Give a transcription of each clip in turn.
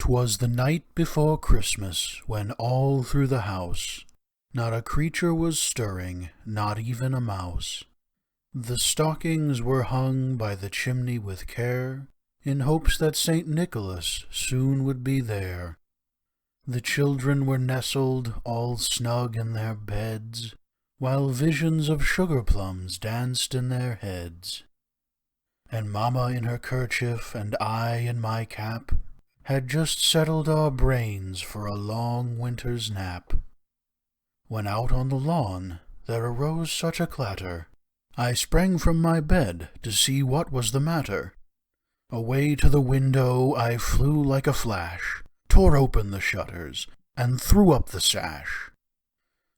'Twas the night before Christmas, when all through the house not a creature was stirring, not even a mouse. The stockings were hung by the chimney with care, in hopes that Saint Nicholas soon would be there. The children were nestled all snug in their beds, while visions of sugar plums danced in their heads. And Mamma in her kerchief and I in my cap had just settled our brains for a long winter's nap, when out on the lawn there arose such a clatter, I sprang from my bed to see what was the matter. Away to the window I flew like a flash, tore open the shutters, and threw up the sash.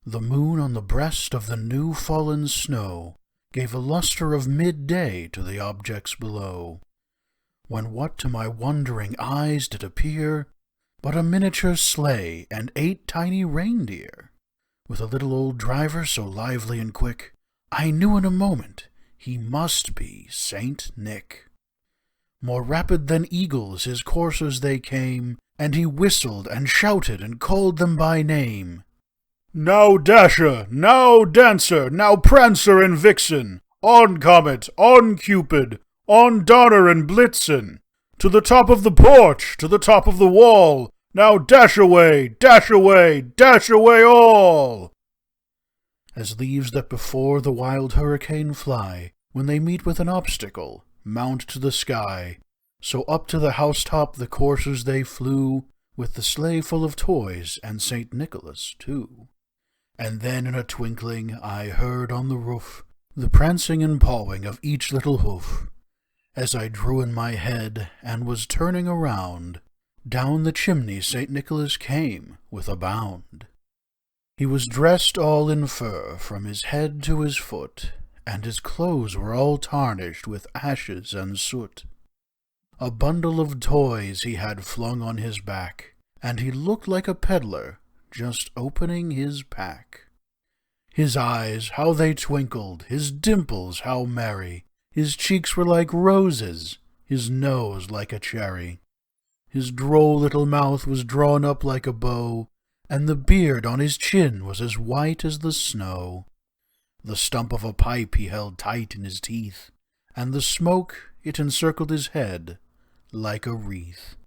The moon on the breast of the new-fallen snow gave a lustre of midday to the objects below, when what to my wondering eyes did appear but a miniature sleigh and 8 tiny reindeer, with a little old driver so lively and quick, I knew in a moment he must be Saint Nick. More rapid than eagles his coursers they came, and he whistled and shouted and called them by name. "Now Dasher, now Dancer, now Prancer and Vixen, on Comet, on Cupid, on Donner and Blitzen, to the top of the porch, to the top of the wall, now dash away, dash away, dash away all!" As leaves that before the wild hurricane fly, when they meet with an obstacle, mount to the sky, so up to the housetop the coursers they flew, with the sleigh full of toys and Saint Nicholas too. And then in a twinkling I heard on the roof the prancing and pawing of each little hoof. As I drew in my head and was turning around, down the chimney Saint Nicholas came with a bound. He was dressed all in fur from his head to his foot, and his clothes were all tarnished with ashes and soot. A bundle of toys he had flung on his back, and he looked like a peddler just opening his pack. His eyes, how they twinkled, his dimples, how merry, his cheeks were like roses, his nose like a cherry. His droll little mouth was drawn up like a bow, and the beard on his chin was as white as the snow. The stump of a pipe he held tight in his teeth, and the smoke it encircled his head like a wreath.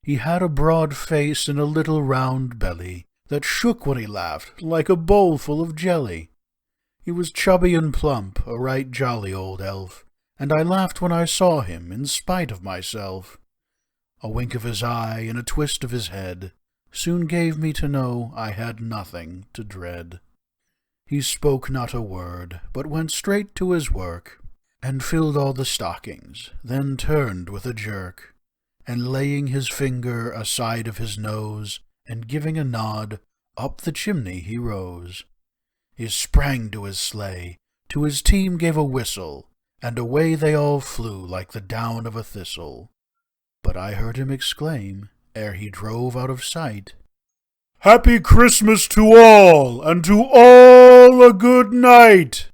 He had a broad face and a little round belly that shook when he laughed like a bowl full of jelly. He was chubby and plump, a right jolly old elf, and I laughed when I saw him in spite of myself. A wink of his eye and a twist of his head soon gave me to know I had nothing to dread. He spoke not a word, but went straight to his work, and filled all the stockings, then turned with a jerk, and laying his finger aside of his nose, and giving a nod, up the chimney he rose. He sprang to his sleigh, to his team gave a whistle, and away they all flew like the down of a thistle. But I heard him exclaim, ere he drove out of sight, "Happy Christmas to all, and to all a good night!"